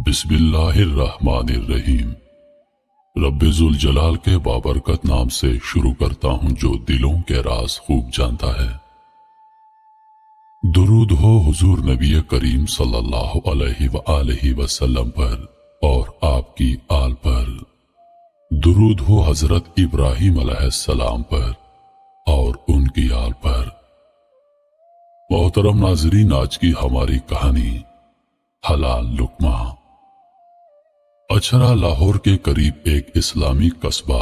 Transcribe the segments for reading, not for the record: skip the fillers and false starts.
بسم اللہ الرحمن الرحیم۔ رب ذوالجلال کے بابرکت نام سے شروع کرتا ہوں جو دلوں کے راز خوب جانتا ہے۔ درود ہو حضور نبی کریم صلی اللہ علیہ وآلہ وسلم پر اور آپ کی آل پر۔ درود ہو حضرت ابراہیم علیہ السلام پر اور ان کی آل پر۔ محترم ناظرین، آج کی ہماری کہانی حلال لقمہ۔ اچھرا لاہور کے قریب ایک اسلامی قصبہ،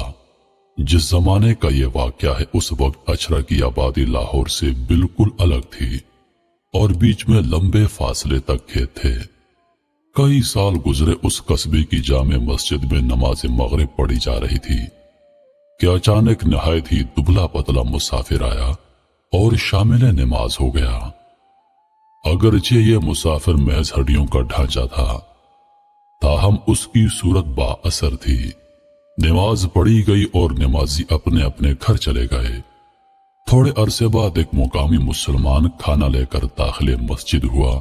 جس زمانے کا یہ واقعہ ہے اس وقت اچھرا کی آبادی لاہور سے بالکل الگ تھی اور بیچ میں لمبے فاصلے تک کھیت تھے۔ کئی سال گزرے اس قصبے کی جامع مسجد میں نماز مغرب پڑھی جا رہی تھی کہ اچانک نہایت ہی دبلا پتلا مسافر آیا اور شامل نماز ہو گیا۔ اگرچہ یہ مسافر محض ہڈیوں کا ڈھانچہ تھا، تاہم اس کی صورت با اثر تھی۔ نماز پڑھی گئی اور نمازی اپنے اپنے گھر چلے گئے۔ تھوڑے عرصے بعد ایک مقامی مسلمان کھانا لے کر داخل مسجد ہوا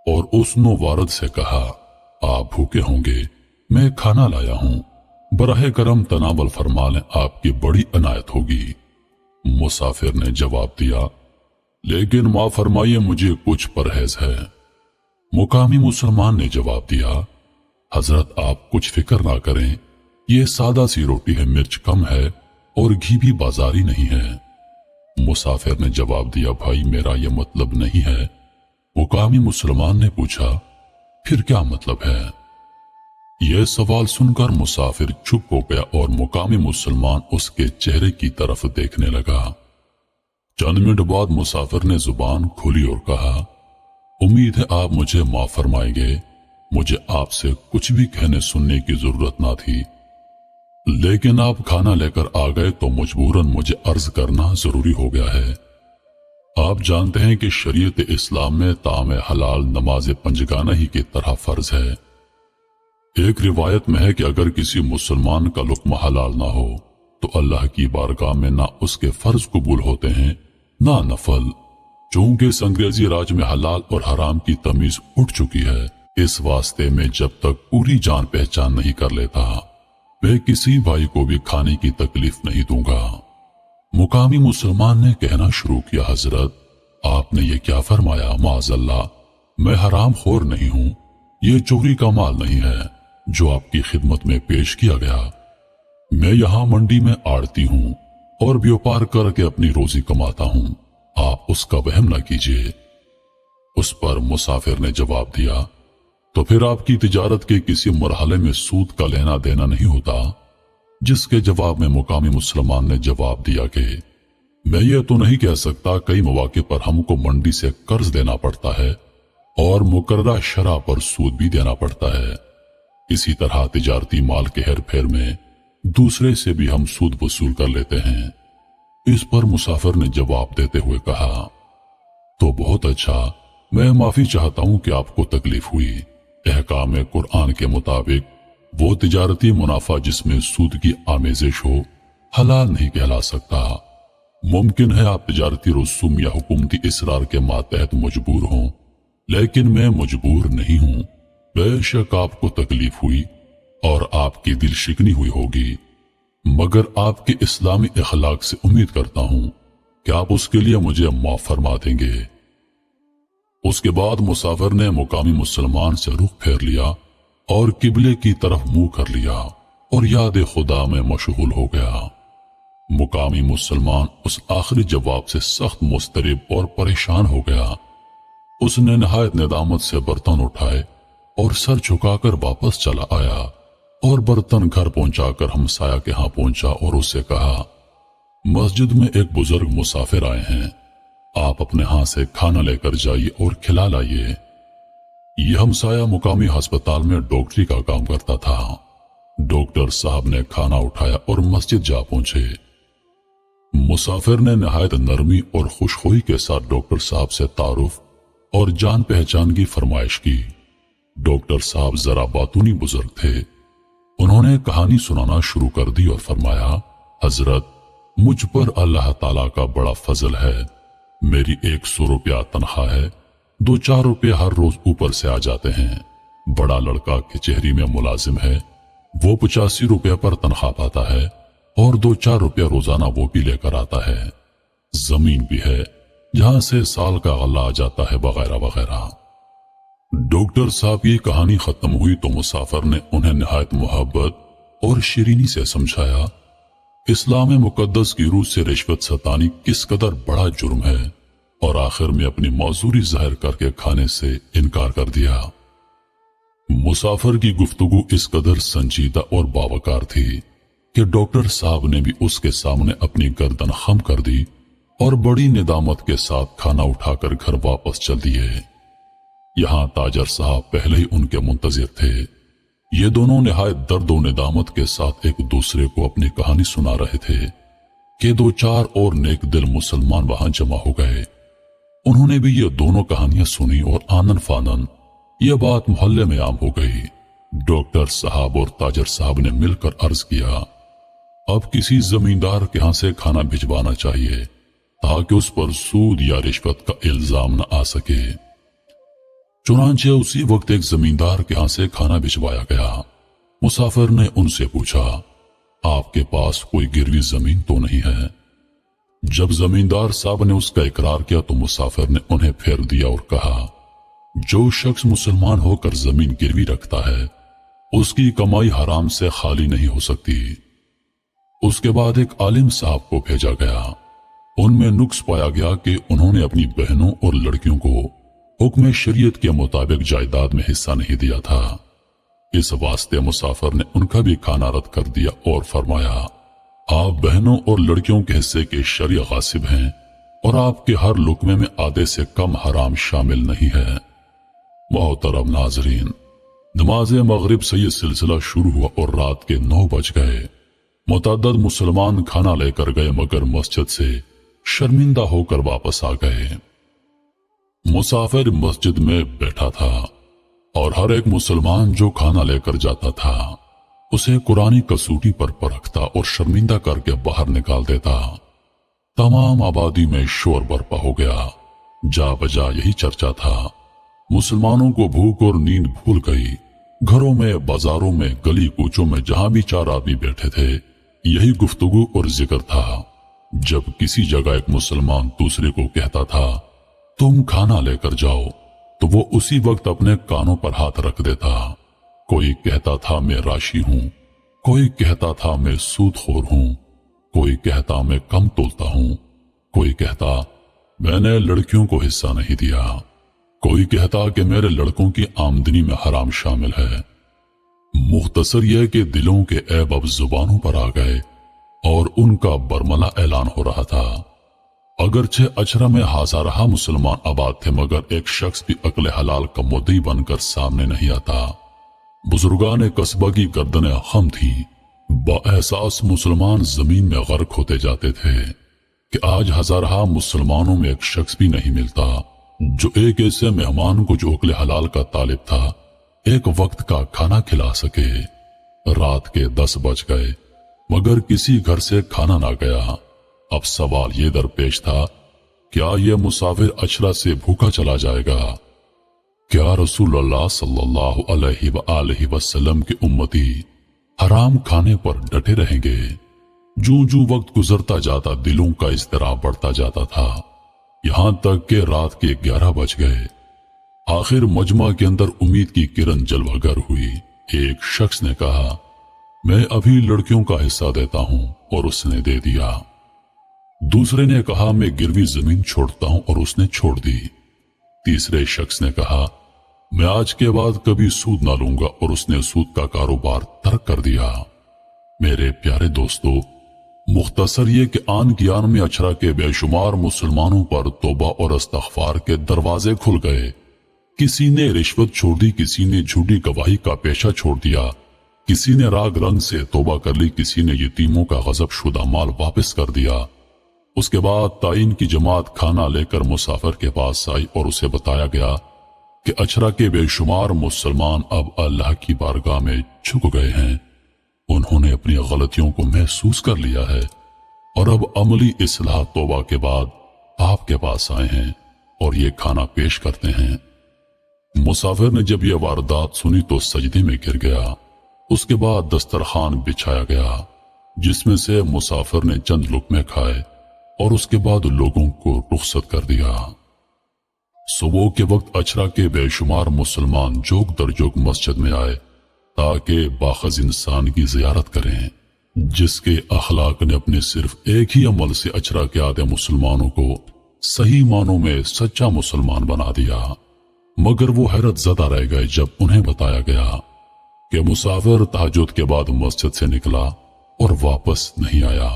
اور اس نے وارد سے کہا، آپ بھوکے ہوں گے، میں کھانا لایا ہوں، براہ کرم تناول فرما لیں، آپ کی بڑی عنایت ہوگی۔ مسافر نے جواب دیا، لیکن معاف فرمائیے، مجھے کچھ پرہیز ہے۔ مقامی مسلمان نے جواب دیا، حضرت آپ کچھ فکر نہ کریں، یہ سادہ سی روٹی ہے، مرچ کم ہے اور گھی بھی بازاری نہیں ہے۔ مسافر نے جواب دیا، بھائی میرا یہ مطلب نہیں ہے۔ مقامی مسلمان نے پوچھا، پھر کیا مطلب ہے؟ یہ سوال سن کر مسافر چپ ہو گیا اور مقامی مسلمان اس کے چہرے کی طرف دیکھنے لگا۔ چند منٹ بعد مسافر نے زبان کھولی اور کہا، امید ہے آپ مجھے معاف فرمائیں گے، مجھے آپ سے کچھ بھی کہنے سننے کی ضرورت نہ تھی، لیکن آپ کھانا لے کر آ گئے تو مجبوراً مجھے عرض کرنا ضروری ہو گیا ہے۔ آپ جانتے ہیں کہ شریعت اسلام میں طعام حلال نماز پنجگانہ ہی کی طرح فرض ہے۔ ایک روایت میں ہے کہ اگر کسی مسلمان کا لقمہ حلال نہ ہو تو اللہ کی بارگاہ میں نہ اس کے فرض قبول ہوتے ہیں نہ نفل، چونکہ اس انگریزی راج میں حلال اور حرام کی تمیز اٹھ چکی ہے۔ اس واسطے میں جب تک پوری جان پہچان نہیں کر لیتا، میں کسی بھائی کو بھی کھانے کی تکلیف نہیں دوں گا۔ مقامی مسلمان نے کہنا شروع کیا، حضرت آپ نے یہ کیا فرمایا؟ معاذ اللہ، میں حرام خور نہیں ہوں، یہ چوری کا مال نہیں ہے جو آپ کی خدمت میں پیش کیا گیا۔ میں یہاں منڈی میں آڑتی ہوں اور بیوپار کر کے اپنی روزی کماتا ہوں، آپ اس کا وہم نہ کیجیے۔ اس پر مسافر نے جواب دیا، تو پھر آپ کی تجارت کے کسی مرحلے میں سود کا لینا دینا نہیں ہوتا؟ جس کے جواب میں مقامی مسلمان نے جواب دیا کہ میں یہ تو نہیں کہہ سکتا، کئی مواقع پر ہم کو منڈی سے قرض دینا پڑتا ہے اور مقررہ شرح پر سود بھی دینا پڑتا ہے۔ اسی طرح تجارتی مال کے ہیر پھیر میں دوسرے سے بھی ہم سود وصول کر لیتے ہیں۔ اس پر مسافر نے جواب دیتے ہوئے کہا، تو بہت اچھا، میں معافی چاہتا ہوں کہ آپ کو تکلیف ہوئی۔ احکام قرآن کے مطابق وہ تجارتی منافع جس میں سود کی آمیزش ہو حلال نہیں کہلا سکتا۔ ممکن ہے آپ تجارتی رسوم یا حکومتی اصرار کے ماتحت مجبور ہوں، لیکن میں مجبور نہیں ہوں۔ بے شک آپ کو تکلیف ہوئی اور آپ کی دل شکنی ہوئی ہوگی، مگر آپ کے اسلامی اخلاق سے امید کرتا ہوں کہ آپ اس کے لیے مجھے معاف فرما دیں گے۔ اس کے بعد مسافر نے مقامی مسلمان سے رخ پھیر لیا اور قبلے کی طرف منہ کر لیا اور یاد خدا میں مشغول ہو گیا۔ مقامی مسلمان اس آخری جواب سے سخت مضطرب اور پریشان ہو گیا۔ اس نے نہایت ندامت سے برتن اٹھائے اور سر جھکا کر واپس چلا آیا اور برتن گھر پہنچا کر ہمسایہ کے ہاں پہنچا اور اس سے کہا، مسجد میں ایک بزرگ مسافر آئے ہیں، آپ اپنے ہاں سے کھانا لے کر جائیے اور کھلا لائیے۔ یہ ہمسایہ مقامی ہسپتال میں ڈاکٹری کا کام کرتا تھا۔ ڈاکٹر صاحب نے کھانا اٹھایا اور مسجد جا پہنچے۔ مسافر نے نہایت نرمی اور خوشخوئی کے ساتھ ڈاکٹر صاحب سے تعارف اور جان پہچان کی فرمائش کی۔ ڈاکٹر صاحب ذرا باتونی بزرگ تھے۔ انہوں نے کہانی سنانا شروع کر دی اور فرمایا، حضرت مجھ پر اللہ تعالیٰ کا بڑا فضل ہے، میری 100 روپیہ تنخواہ ہے، 2-4 روپے ہر روز اوپر سے آ جاتے ہیں، बड़ा लड़का कचहरी में मुलाजिम है, वो 85 रुपये पर तनख्वाह पाता है और 2-4 रुपया रोजाना वो भी लेकर आता है। जमीन भी है जहां से साल का गल्ला आ जाता है, वगैरह वगैरह। डॉक्टर साहब की कहानी खत्म हुई तो मुसाफिर ने उन्हें निहायत मोहब्बत और शिरीनी से समझाया इस्लाम मुकद्दस की रूह से रिश्वत सतानी किस कदर बड़ा जुर्म है, और आखिर में अपनी मौजूरी जाहिर करके खाने से इनकार कर दिया। मुसाफिर की गुफ्तगू इस कदर संजीदा और बावकार थी कि डॉक्टर साहब ने भी उसके सामने अपनी गर्दन खम कर दी और बड़ी निदामत के साथ खाना उठाकर घर वापस चल दिए। यहां ताजर साहब पहले ही उनके मुंतजिर थे। ये दोनों निहायत दर्द और निदामत के साथ एक दूसरे को अपनी कहानी सुना रहे थे कि 2-4 और नेक दिल मुसलमान वहां जमा हो गए। उन्होंने भी ये दोनों कहानियां सुनी और आनन फानन यह बात मोहल्ले में आम हो गई। डॉक्टर साहब और ताजर साहब ने मिलकर अर्ज किया, अब किसी जमींदार के यहां से खाना भिजवाना चाहिए ताकि उस पर सूद या रिश्वत का इल्जाम न आ सके। चुनांचे उसी वक्त एक जमींदार के यहां से खाना भिजवाया गया। मुसाफिर ने उनसे पूछा, आपके पास कोई गिरवी जमीन तो नहीं है? जब जमींदार साहब ने उसका इकरार किया तो मुसाफिर ने उन्हें फेर दिया और कहा, जो शख्स मुसलमान होकर जमीन गिरवी रखता है उसकी कमाई हराम से खाली नहीं हो सकती। उसके बाद एक आलिम साहब को भेजा गया। उनमें नुक्स पाया गया कि उन्होंने अपनी बहनों और लड़कियों को हुक्म शरीयत के मुताबिक जायदाद में हिस्सा नहीं दिया था। इस वास्ते मुसाफिर ने उनका भी खाना रद्द कर दिया और फरमाया, आप बहनों और लड़कियों के हिस्से के शरई गासिब हैं और आपके हर लुकमे में आधे से कम हराम शामिल नहीं है। मोहतरम नाजरीन, नमाज मगरिब से यह सिलसिला शुरू हुआ और रात के 9 बज गए। मुतअद्दिद मुसलमान खाना लेकर गए मगर मस्जिद से शर्मिंदा होकर वापस आ गए। मुसाफिर मस्जिद में बैठा था और हर एक मुसलमान जो खाना लेकर जाता था उसे कुरानी कसौटी पर परखता और शर्मिंदा करके बाहर निकाल देता। तमाम आबादी में शोर बरपा हो गया। जा बजा यही चर्चा था। मुसलमानों को भूख और नींद भूल गई। घरों में, बाजारों में, गली कूचों में जहां भी 4 आदमी बैठे थे यही गुफ्तगू और जिक्र था। जब किसी जगह एक मुसलमान दूसरे को कहता था तुम खाना लेकर जाओ तो वो उसी वक्त अपने कानों पर हाथ रख देता। कोई कहता था मैं राशि हूं, कोई कहता था मैं सूदखोर हूं, कोई कहता मैं कम तोलता हूं, कोई कहता मैंने लड़कियों को हिस्सा नहीं दिया, कोई कहता कि मेरे लड़कों की आमदनी में हराम शामिल है। मुख्तसर यह कि दिलों के ऐब अब जुबानों पर आ गए और उनका बरमला ऐलान हो रहा था। अगरचे अचरा में हजारहा मुसलमान आबाद थे मगर एक शख्स भी अक्ल हलाल का मुद्दई बनकर सामने नहीं आता। बुजुर्गान कस्बा की गर्दनें खम थी। बाएहसास मुसलमान जमीन में गर्क होते जाते थे कि आज हजारहा मुसलमानों में एक शख्स भी नहीं मिलता जो एक ऐसे मेहमान को जो अक्ल हलाल का तालिब था एक वक्त का खाना खिला सके। रात के 10 बज गए मगर किसी घर से खाना ना गया। अब सवाल ये दरपेश था, क्या यह मुसाफिर अशरा से भूखा चला जाएगा? क्या रसूलुल्लाह सल्लल्लाहु अलैहि वसल्लम के उम्मती हराम खाने पर डटे रहेंगे? जूं जूं वक्त गुजरता जाता दिलों का इज़्तिराब बढ़ता जाता था, यहां तक कि रात के 11 बज गए। आखिर मजमा के अंदर उम्मीद की किरण जलवागर हुई। एक शख्स ने कहा, मैं अभी लड़कियों का हिस्सा देता हूं, और उसने दे दिया। दूसरे ने कहा, मैं गिरवी जमीन छोड़ता हूं, और उसने छोड़ दी। तीसरे शख्स ने कहा, मैं आज के बाद कभी सूद ना लूंगा, और उसने सूद का कारोबार तर्क कर दिया। मेरे प्यारे दोस्तों, मुख्तसर ये कि आन ज्ञान में अचरा के बेशुमार मुसलमानों पर तौबा और इस्तग़फ़ार के दरवाजे खुल गए। किसी ने रिश्वत छोड़ दी, किसी ने झूठी गवाही का पेशा छोड़ दिया, किसी ने राग रंग से तौबा कर ली, किसी ने यतीमों का गजब शुदा माल वापस कर दिया। उसके बाद ताइन की जमात खाना लेकर मुसाफिर के पास आई और उसे बताया गया कि अचरा के बेशुमार मुसलमान अब अल्लाह की बारगाह में झुक गए हैं। उन्होंने अपनी गलतियों को महसूस कर लिया है और अब अमली इस्लाह तौबा के बाद आपके पास आए हैं और ये खाना पेश करते हैं। मुसाफिर ने जब यह वारदात सुनी तो सजदे में गिर गया। उसके बाद दस्तरखान बिछाया गया जिसमें से मुसाफिर ने चंद लुकमे खाए और उसके बाद लोगों को रुखसत कर दिया। सुबह के वक्त अचरा के बेशुमार मुसलमान जोग दर जोग मस्जिद में आए ताकि बाखज इंसान की जियारत करें जिसके अखलाक ने अपने सिर्फ एक ही अमल से अचरा के आधे मुसलमानों को सही मानों में सच्चा मुसलमान बना दिया। मगर वो हैरत ज़दा रह गए जब उन्हें बताया गया कि मुसाफिर तहज्जुद के बाद मस्जिद से निकला और वापस नहीं आया।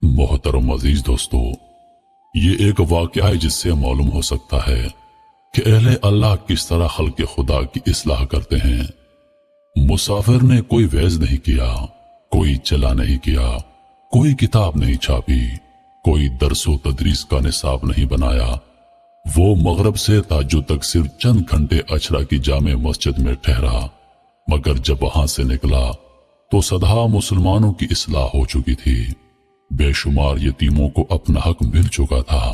मोहतरम अजीज दोस्तों, ये एक वाक़या है जिससे मालूम हो सकता है कि अहले अल्लाह किस तरह खल्क़े खुदा की इस्लाह करते हैं। मुसाफिर ने कोई वैज़ नहीं किया, कोई चला नहीं किया, कोई किताब नहीं छापी, कोई दरसो तदरीस का निसाब नहीं बनाया। वो मगरब से तहज्जुद तक सिर्फ चंद घंटे अचरा की जामे मस्जिद में ठहरा, मगर जब वहां से निकला तो सदा मुसलमानों की इस्लाह हो चुकी थी। बेशुमार यतीमों को अपना हक मिल चुका था,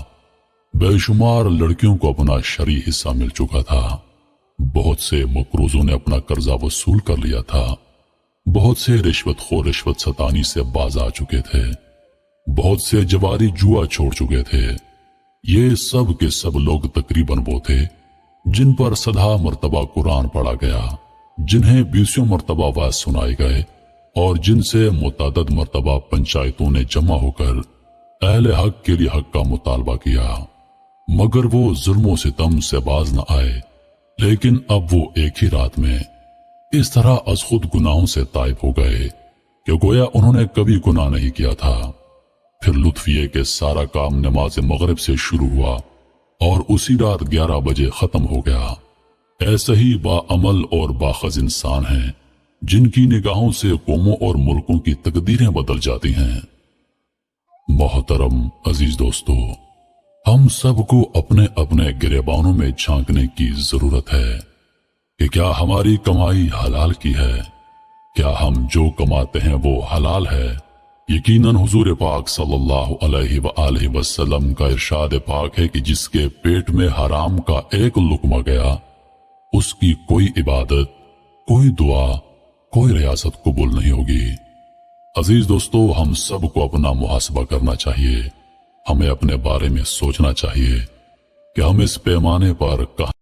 बेशुमार लड़कियों को अपना शरई हिस्सा मिल चुका था, बहुत से मकरूजों ने अपना कर्जा वसूल कर लिया था, बहुत से रिश्वतखोर रिश्वत सतानी से बाज आ चुके थे, बहुत से जवारी जुआ छोड़ चुके थे। ये सब के सब लोग तकरीबन वो थे जिन पर सदा मर्तबा कुरान पढ़ा गया, जिन्हें 20 मर्तबा वाज सुनाए गए और जिनसे मुतादद मर्तबा पंचायतों ने जमा होकर अहले हक के लिए हक का मुतालबा किया, मगर वो जुल्मों सितम से बाज न आए। लेकिन अब वो एक ही रात में इस तरह अज खुद गुनाहों से ताइब हो गए कि गोया उन्होंने कभी गुनाह नहीं किया था। फिर लुत्फ ये कि सारा काम नमाज मगरिब से शुरू हुआ और उसी रात 11 बजे खत्म हो गया। ऐसे ही बाअमल और बाखज इंसान हैं जिनकी निगाहों से कौमों और मुल्कों की तकदीरें बदल जाती हैं। मोहतरम अजीज दोस्तों, हम सबको अपने अपने गिरेबानों में झांकने की जरूरत है कि क्या हमारी कमाई हलाल की है, क्या हम जो कमाते हैं वो हलाल है। यकीनन हुजूर पाक सल्लल्लाहु अलैहि वसल्लम का इरशाद पाक है कि जिसके पेट में हराम का एक लुकमा गया उसकी कोई इबादत, कोई दुआ, कोई रियासत कबूल नहीं होगी। अजीज दोस्तों, हम सबको अपना मुहासबा करना चाहिए। हमें अपने बारे में सोचना चाहिए कि हम इस पैमाने पर कहां